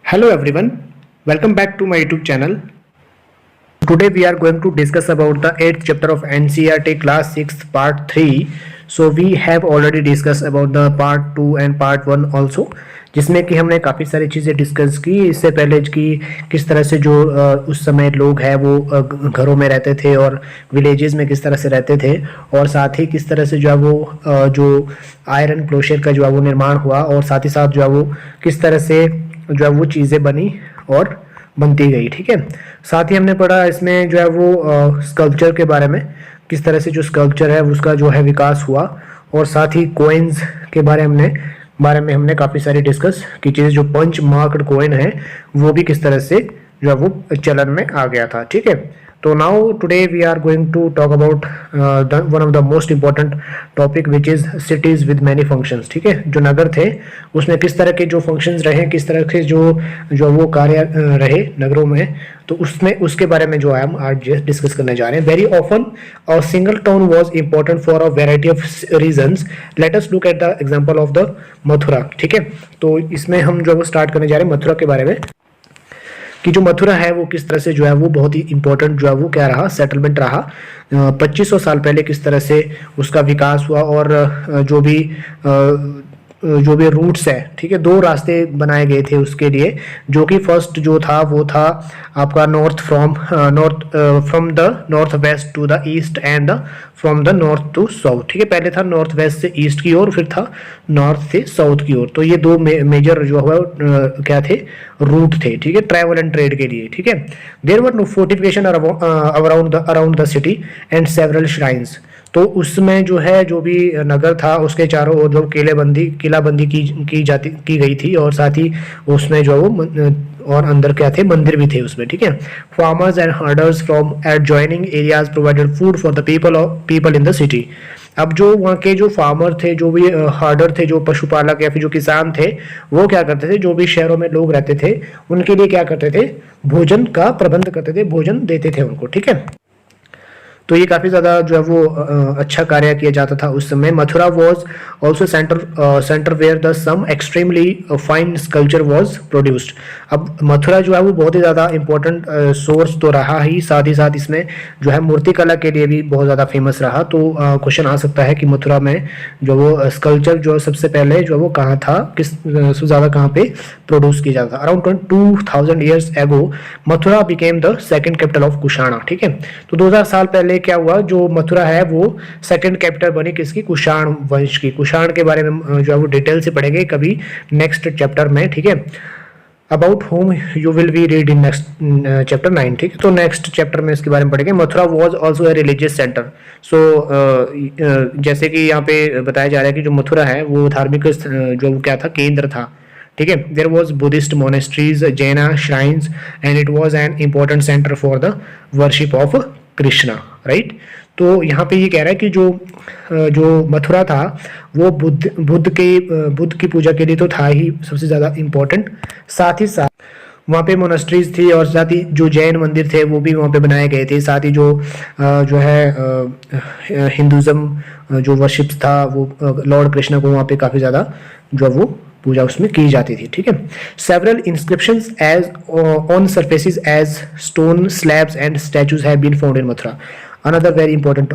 Hello everyone, welcome back to my YouTube channel. Today we are going to discuss about the 8th chapter of NCERT class 6th part 3. So we have already discussed about the part 2 and part 1 also, जिसमें कि हमने काफ़ी सारी चीज़ें discuss की इससे पहले कि किस तरह से जो उस समय लोग हैं वो घरों में रहते थे और विलेजेस में किस तरह से रहते थे, और साथ ही किस तरह से जो है वो जो आयरन प्लोशेर का जो है वो निर्माण हुआ, और साथ ही साथ जो है वो किस तरह से जो है वो चीज़ें बनी और बनती गई। ठीक है, साथ ही हमने पढ़ा इसमें जो है वो स्कल्पचर के बारे में, किस तरह से जो स्कल्पचर है उसका जो है विकास हुआ, और साथ ही कोइंस के बारे में हमने काफ़ी सारी डिस्कस की चीज़ें, जो पंच मार्क्ड कोइन है वो भी किस तरह से जो है वो चलन में आ गया था। ठीक है, तो now today we are going to talk about one of the most important topic which is cities with many functions. ठीक है, जो नगर थे उसमें किस तरह के जो फंक्शंस रहे, किस तरह के जो वो कार्य रहे नगरों में, तो उसके बारे में जो है हम आज डिस्कस करने जा रहे हैं। Very often a single town was important for a variety of reasons. Let us look at the example of the Mathura. ठीक है, तो इसमें हम जो है वो स्टार्ट करने जा रहे हैं मथुरा के बारे में, कि जो मथुरा है वो किस तरह से जो है वो बहुत ही इंपॉर्टेंट जो है वो क्या रहा, सेटलमेंट रहा। 2500 साल पहले किस तरह से उसका विकास हुआ, और जो भी रूट्स है, ठीक है, 2 रास्ते बनाए गए थे उसके लिए, जो कि फर्स्ट जो था वो था आपका from the north west to the east and from the north to south. ठीक है, पहले था नॉर्थ वेस्ट से ईस्ट की ओर, फिर था नॉर्थ से साउथ की ओर। तो ये 2 मेजर जो हुआ क्या थे, रूट थे। ठीक है, ट्रैवल एंड ट्रेड के लिए। ठीक है, there were no fortification around the city and several shrines. तो उसमें जो है जो भी नगर था उसके चारों ओर जो किलाबंदी की गई थी, और साथ ही उसमें जो वो और अंदर क्या थे, मंदिर भी थे उसमें। ठीक है, farmers and herders from adjoining areas provided food for the people in the city. अब जो वहाँ के जो फार्मर थे, जो भी हर्डर थे, जो पशुपालक या फिर जो किसान थे, वो क्या करते थे, जो भी शहरों में लोग रहते थे उनके लिए क्या करते थे, भोजन का प्रबंध करते थे, भोजन देते थे उनको। ठीक है, तो ये काफ़ी ज़्यादा जो है वो अच्छा कार्य किया जाता था उस समय। Mathura was also centre where the some extremely fine sculpture was produced. अब मथुरा जो है वो बहुत ही ज़्यादा इंपॉर्टेंट सोर्स तो रहा ही, साथ इसमें जो है मूर्ति कला के लिए भी बहुत ज़्यादा फेमस रहा। तो क्वेश्चन आ सकता है कि मथुरा में जो वो स्कल्पचर जो सबसे पहले जो वो कहाँ था, किस सबसे ज़्यादा कहाँ पे प्रोड्यूस किया जाता था। Around 2000 years ago Mathura became the second capital of Kushana. ठीक है, तो 2000 साल पहले क्या हुआ, जो मथुरा है वो सेकंड कैपिटल बनी किसकी, कुषाण वंश की। कुषाण के बारे में जो है वो डिटेल से पढ़ेंगे कभी नेक्स्ट चैप्टर में। ठीक है, about home you will be read in next chapter 9। ठीक है, तो नेक्स्ट चैप्टर में इसके बारे में पढ़ेंगे। Mathura was also a religious centre. So जैसे कि यहाँ पे बताया जा रहा है कि जो मथुरा है वो धार्मिक जो क्या था, केंद्र था। ठीक है, देयर वॉज बुद्धिस्ट मोनेस्ट्रीज, जैना shrines, and it was an important centre for the worship of Krishna. Right, तो यहाँ पे ये कह रहा है कि जो मथुरा था वो बुद्ध की पूजा के लिए तो था ही सबसे ज़्यादा इम्पोर्टेंट, साथ ही साथ वहाँ पे मोनेस्ट्रीज थी, और साथ ही जो जैन मंदिर थे वो भी वहाँ पे बनाए गए थे। साथ ही जो है हिंदुज़म जो वर्शिप था वो लॉर्ड कृष्णा को वहाँ पे काफ़ी ज़्यादा जो वो पूजा उसमें की जाती थी। ठीक है, several inscriptions as on surfaces as stone slabs and statues have been found in Mathura. Another very important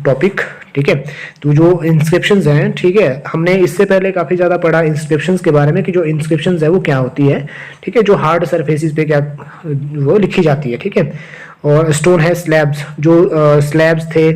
topic. ठीक है, तो जो इंस्क्रिप्शंस हैं, ठीक है, हमने इससे पहले काफ़ी ज़्यादा पढ़ा इंस्क्रिप्शंस के बारे में कि जो इंस्क्रिप्शंस है वो क्या होती है। ठीक है, जो हार्ड सरफेसेस पे क्या वो लिखी जाती है। ठीक है, और स्टोन है स्लैब्स, जो स्लैब्स थे,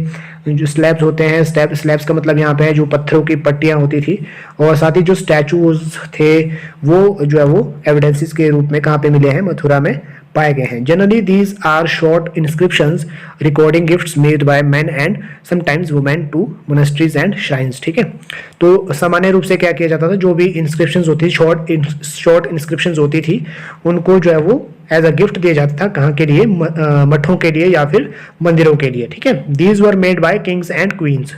जो स्लैब्स होते हैं, स्लैब्स का मतलब यहाँ पे है जो पत्थरों की पट्टियाँ होती थी, और साथ ही जो स्टैचूज थे वो जो है वो एविडेंसेस के रूप में कहाँ पे मिले हैं, मथुरा में पाए गए हैं। Generally these are short inscriptions recording gifts made by man and sometimes women to monasteries and shrines. ठीक है, तो सामान्य रूप से क्या किया जाता था, जो भी इंस्क्रिप्शंस होती थी, शॉर्ट इंस्क्रिप्शंस होती थी, उनको जो है वो एज अ गिफ्ट दिया जाता था, कहाँ के लिए, मठों के लिए या फिर मंदिरों के लिए। ठीक है, these were made by kings and queens.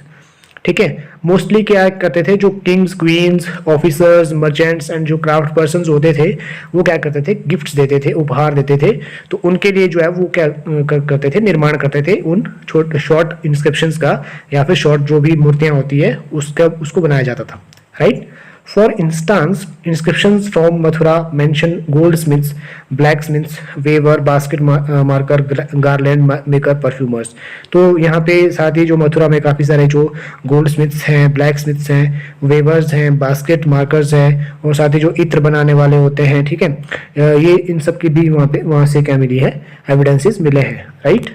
ठीक है, मोस्टली क्या करते थे, जो kings, queens, officers, merchants and जो क्राफ्ट पर्सन होते थे वो क्या करते थे, गिफ्ट्स देते थे, उपहार देते थे। तो उनके लिए जो है वो क्या करते थे, निर्माण करते थे उन शॉर्ट इंस्क्रिप्शंस का, या फिर शॉर्ट जो भी मूर्तियां होती है उसको बनाया जाता था। Right, For instance, inscriptions from Mathura mention goldsmiths, blacksmiths, weaver, basket marker, garland maker, perfumers. तो यहाँ पे साथ ही जो मथुरा में काफ़ी सारे जो गोल्डस्मिथ्स हैं, ब्लैकस्मिथ्स हैं, वेवर्स हैं, बास्केट मार्कर्स हैं और साथ ही जो इत्र बनाने वाले होते हैं, ठीक है, ये इन सब की भी वहाँ से क्या मिली है, एविडेंसेस मिले हैं, right.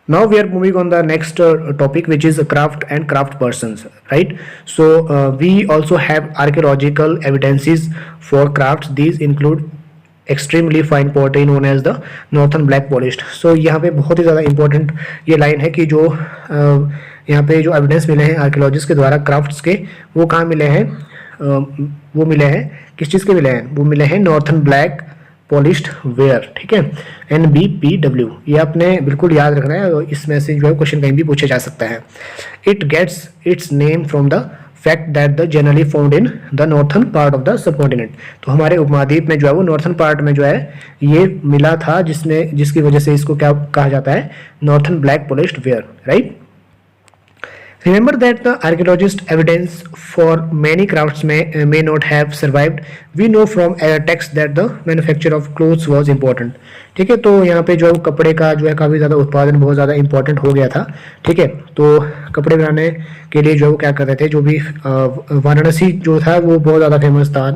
Now we are moving on the next topic, which is craft and craft persons, right? So we also have archaeological evidences for crafts. These include extremely fine pottery known as the northern black polished. So यहाँ पे बहुत ही ज़्यादा important ये line है कि जो यहाँ पे जो एविडेंस मिले हैं आर्कियोलॉजिस्ट के द्वारा क्राफ्ट्स के, वो कहाँ मिले हैं, वो मिले हैं किस चीज़ के मिले हैं, वो मिले हैं नॉर्थन ब्लैक पॉलिश्ड वेयर, ठीक है, NBPW. ये आपने बिल्कुल याद रखना है और इसमें से जो है क्वेश्चन कहीं भी पूछा जा सकता है. It gets its name from the fact that the generally found in the northern part of the subcontinent. तो हमारे उपमहाद्वीप में जो है वो नॉर्थन पार्ट में जो है ये मिला था, जिसकी वजह से इसको क्या कहा जाता है, northern black polished where, right. Remember that the archaeologist evidence for many crafts may not have survived. We know from texts that the manufacture of clothes was important. ठीक है, तो यहाँ पे जो कपड़े का जो है काफ़ी ज़्यादा उत्पादन बहुत ज़्यादा इम्पोर्टेंट हो गया था. ठीक है, तो कपड़े बनाने के लिए जो क्या करते थे, जो भी वाराणसी जो था वो बहुत ज़्यादा फेमस था,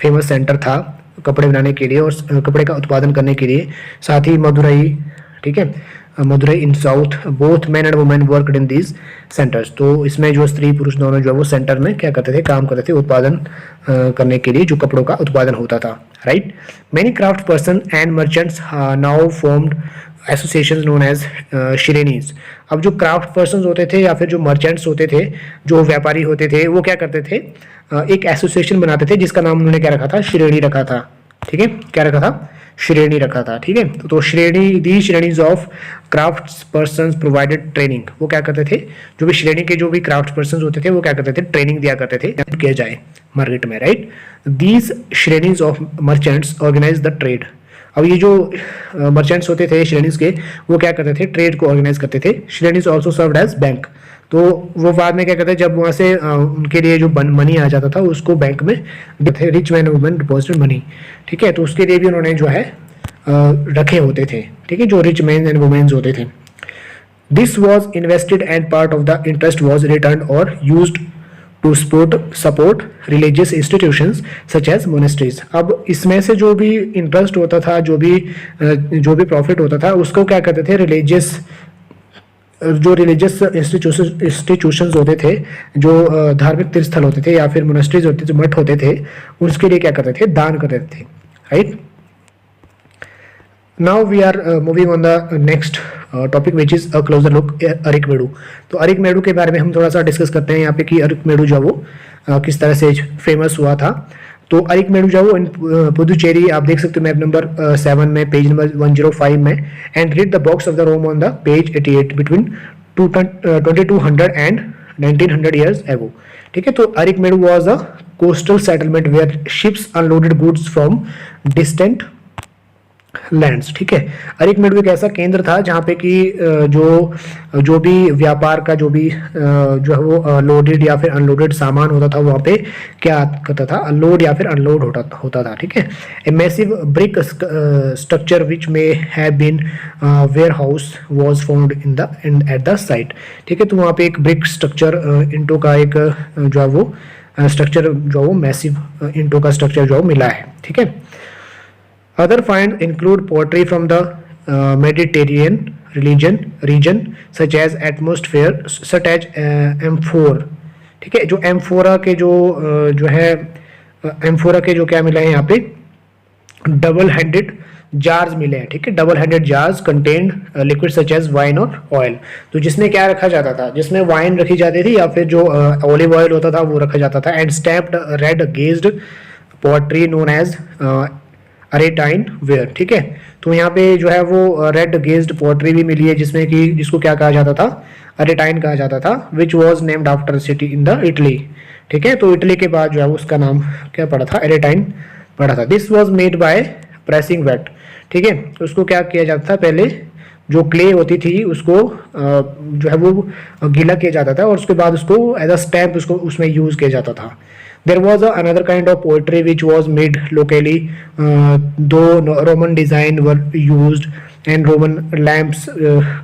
फेमस सेंटर था कपड़े बनाने के लिए और कपड़े का उत्पादन करने के लिए. साथ ही मदुरई, ठीक है, Madurai in south, both man and women worked in these centres. तो इसमें जो स्त्री पुरुष दोनों जो है वो सेंटर में क्या करते थे, काम करते थे उत्पादन करने के लिए, जो कपड़ों का उत्पादन होता था, right. Many craft person and merchants now formed associations known as श्रेणीज. अब जो क्राफ्ट पर्सन होते थे या फिर जो मर्चेंट्स होते थे, जो व्यापारी होते थे, वो क्या करते थे, एक एसोसिएशन बनाते थे जिसका नाम उन्होंने क्या रखा था, श्रेणी रखा था. ठीक है, क्या रखा था, श्रेणी रखा था. ठीक है, तो श्रेणी, दी श्रेणीज of craft person provided training. वो क्या करते थे, जो भी श्रेणी के जो भी क्राफ्ट पर्सन होते थे वो क्या करते थे, ट्रेनिंग दिया करते थे किया जाए मार्केट में, राइट. दीज श्रेणीज of merchants organise the trade. अब ये जो मर्चेंट्स होते थे श्रेणीज के, वो क्या करते थे, ट्रेड को ऑर्गेनाइज करते थे. श्रेणीज ऑल्सो सर्व्ड एज बैंक. तो वो बाद में क्या करते हैं, जब वहाँ से उनके लिए जो मनी आ जाता था उसको बैंक में देते, rich man women deposited money. ठीक है, तो उसके लिए भी उन्होंने जो है रखे होते थे. ठीक है, जो रिच मैन एंड वुमेन्स होते थे. This was invested and part of the interest was return और used to support religious institutions such as monasteries. अब इसमें से जो भी इंटरेस्ट होता था, जो भी प्रॉफिट होता था, उसको क्या करते थे, रिलीजियस इंस्टीट्यूशंस होते थे, जो धार्मिक तीर्थस्थल होते थे या फिर मोनेस्ट्रीज होते थे, मठ होते थे, उसके लिए क्या करते थे, दान करते थे, right. Now we are moving on the next topic which is a closer look Arikamedu. तो अरिकमेडु के बारे में हम थोड़ा सा डिस्कस करते हैं यहाँ पे कि अरिकमेडु जो है वो किस तरह से फेमस हुआ था. तो अरिकमेडु जो है वो पुदुचेरी, आप देख सकते हो मैप नंबर 7 में, पेज नंबर 105 में. And read the box of the Rome on the page 88 between 2200 and 1900 years ago. ठीक है, तो Arikamedu was a coastal settlement where ships unloaded goods from distant lands. ठीक है, अरिकमेडु एक ऐसा केंद्र था जहाँ पे कि जो भी व्यापार का जो है वो लोडेड या फिर अनलोडेड सामान होता था, वहाँ पे क्या करता था, लोड या फिर अनलोड होता था. ठीक है, a massive brick structure which may have been warehouse was found at the site. ठीक है, तो वहाँ पे एक ब्रिक स्ट्रक्चर इंटो का एक जो है वो स्ट्रक्चर जो है वो मैसिव इंटो का स्ट्रक्चर जो मिला है. ठीक है. Other finds include pottery from the Mediterranean region such as amphora. ठीक है, जो एम्फोरा के जो है एम्फोरा के जो क्या मिला है यहाँ पे, डबल हैंडेड जार्स मिले हैं. ठीक है, double handed jars contained liquid such as wine और ऑयल. तो जिसमें क्या रखा जाता था, जिसमें वाइन रखी जाती थी या फिर जो ऑलिव ऑयल होता था वो रखा जाता था. And stamped red glazed pottery known as Arretine ware. ठीक है, तो यहाँ पे जो है वो रेड गेज्ड पोट्री भी मिली है जिसको क्या कहा जाता था, अरेटाइन कहा जाता था, which was named after city in the Italy. ठीक है, तो इटली के बाद जो है उसका नाम क्या पड़ा था, अरेटाइन पड़ा था. This was made by pressing wet. ठीक है, तो उसको क्या किया जाता था, पहले जो क्ले होती थी उसको जो है वो गीला किया जाता था और उसके बाद उसको एज अ स्टैम्प उसको उसमें यूज किया जाता था. There was another kind of poetry which was made locally, though Roman design were used and Roman lamps,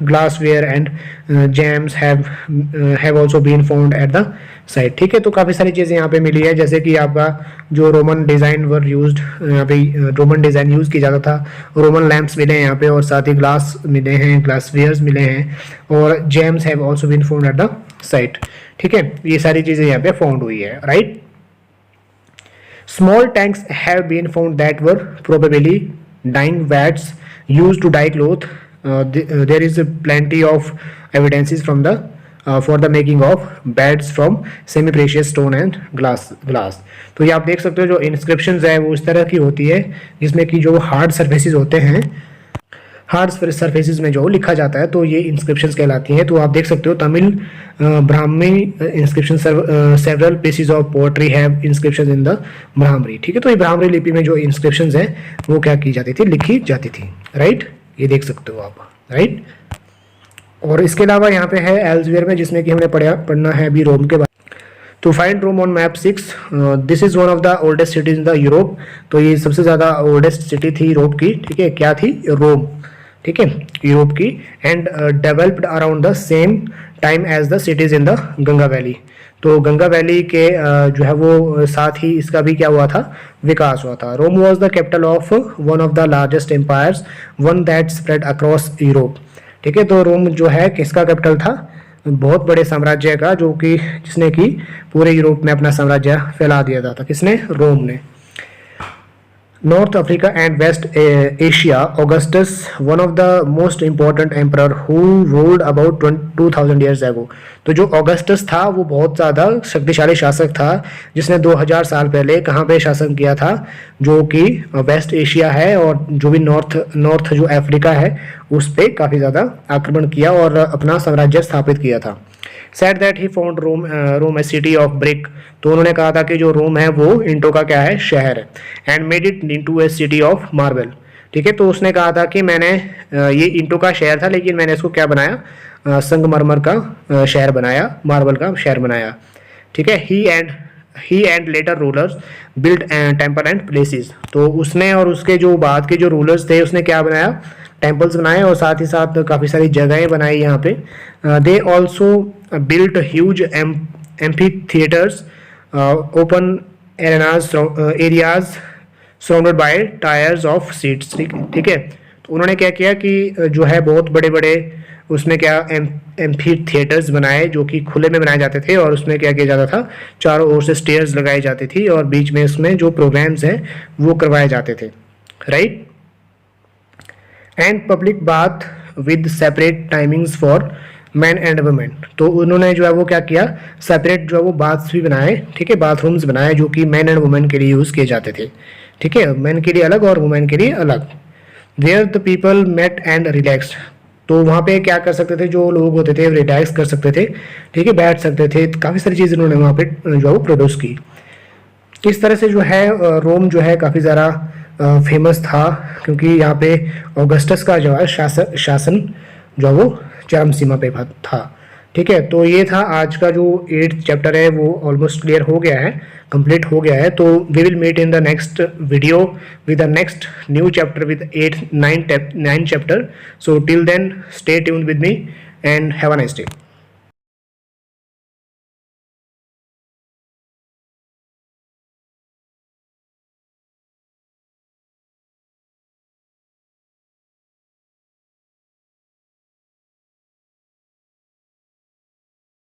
glassware and gems have also been found at the site. ठीक है, तो काफ़ी सारी चीज़ें यहाँ पे मिली है, जैसे कि आपका जो रोमन डिज़ाइन वर यूज्ड, यहाँ पे रोमन डिज़ाइन यूज़ किया जाता था, रोमन लैम्प्स मिले हैं यहाँ पे और साथ ही ग्लास मिले हैं, ग्लासवेयर्स मिले हैं और gems have also been found at the site. ठीक है, ये सारी चीज़ें यहाँ पे फाउंड हुई है. Right. Small tanks have been found that were probably dyeing vats used to dye cloth. There is plenty of evidences from the for the making of beds from semi-precious stone and glass. तो ये आप देख सकते हो जो inscriptions है वो इस तरह की होती है जिसमें कि जो hard surfaces होते हैं, हार्ड सरफेसेस में जो लिखा जाता है तो ये इंस्क्रिप्शंस कहलाती हैं. तो आप देख सकते हो Tamil Brahmi inscription, several pieces of poetry have inscriptions in the bhramari. ठीक है, तो ये ब्राह्मरी लिपि में जो इंस्क्रिप्शंस हैं वो क्या की जाती थी, लिखी जाती थी. राइट, ये देख सकते हो आप. राइट, और इसके अलावा यहाँ पे है एल्सवेयर में, जिसमें कि हमने पढ़ना है अभी रोम के बारे. तो find Rome on map 6. This is one of the oldest cities in the Europe. तो ये सबसे ज़्यादा ओल्डेस्ट सिटी थी यूरोप की. ठीक है, क्या थी, रोम. ठीक है, यूरोप की. And developed around the same time as the cities in the Ganga valley. तो गंगा वैली के जो है वो साथ ही इसका भी क्या हुआ था, विकास हुआ था. Rome was the capital of one of the largest empires, one that spread across Europe. ठीक है, तो रोम जो है किसका कैपिटल था, बहुत बड़े साम्राज्य का, जो कि जिसने कि पूरे यूरोप में अपना साम्राज्य फैला दिया था. किसने, रोम ने. North Africa and West Asia, Augustus, one of the most important emperor who ruled about 2000 years ago. तो जो ऑगस्टस था वो बहुत ज़्यादा शक्तिशाली शासक था जिसने 2000 साल पहले कहाँ पे शासन किया था, जो कि वेस्ट एशिया है और जो भी नॉर्थ जो अफ्रीका है उस पर काफ़ी ज़्यादा आक्रमण किया और अपना साम्राज्य स्थापित किया था. Said that he found Rome a city of brick. तो उन्होंने कहा था कि जो रोम है वो ईंटों का क्या है, शहर है. And made it into A city of marble. ठीक है, तो उसने कहा था कि मैंने ये ईंटों का शहर था लेकिन मैंने इसको क्या बनाया, संगमरमर का शहर बनाया, मार्बल का शहर बनाया. ठीक है, he and later rulers build temple and palaces. तो उसने और उसके जो बाद के जो रूलर्स थे उसने क्या बनाया, टेम्पल्स बनाए और साथ ही साथ काफ़ी सारी जगहें बनाई यहाँ पे. They also built huge amphi theatres, open areas surrounded by tyres of seats. ठीक है, तो उन्होंने क्या किया कि जो है बहुत बड़े बड़े उसमें क्या एम्फी थिएटर्स बनाए जो कि खुले में बनाए जाते थे और उसमें क्या किया जाता था, चारों ओर से स्टेयर्स लगाई जाती थी और बीच में उसमें जो प्रोग्राम्स हैं वो करवाए जाते थे. Right. And public bath with separate timings for man and women. तो उन्होंने जो है वो क्या किया, सेपरेट जो है वो बाथ्स भी बनाए. ठीक है, बाथरूम्स बनाए जो कि मैन एंड वुमेन के लिए यूज़ किए जाते थे. ठीक है, मैन के लिए अलग और वुमेन के लिए अलग. Where the people met and relaxed. तो वहाँ पे क्या कर सकते थे, जो लोग होते थे रिलैक्स कर सकते थे. ठीक है, बैठ सकते थे. काफ़ी सारी चीज़ें उन्होंने वहाँ पे जो है वो प्रोड्यूस की. इस तरह से जो है रोम जो है काफ़ी ज़्यादा फेमस था क्योंकि यहाँ पे ऑगस्टस का जो है शासन जो है वो चरम सीमा पे था. ठीक है, तो ये था आज का जो 8th चैप्टर है वो ऑलमोस्ट क्लियर हो गया है, कंप्लीट हो गया है. तो we will meet in the next video with the next new chapter with 9 chapter. So till then stay tuned with me and have a nice day.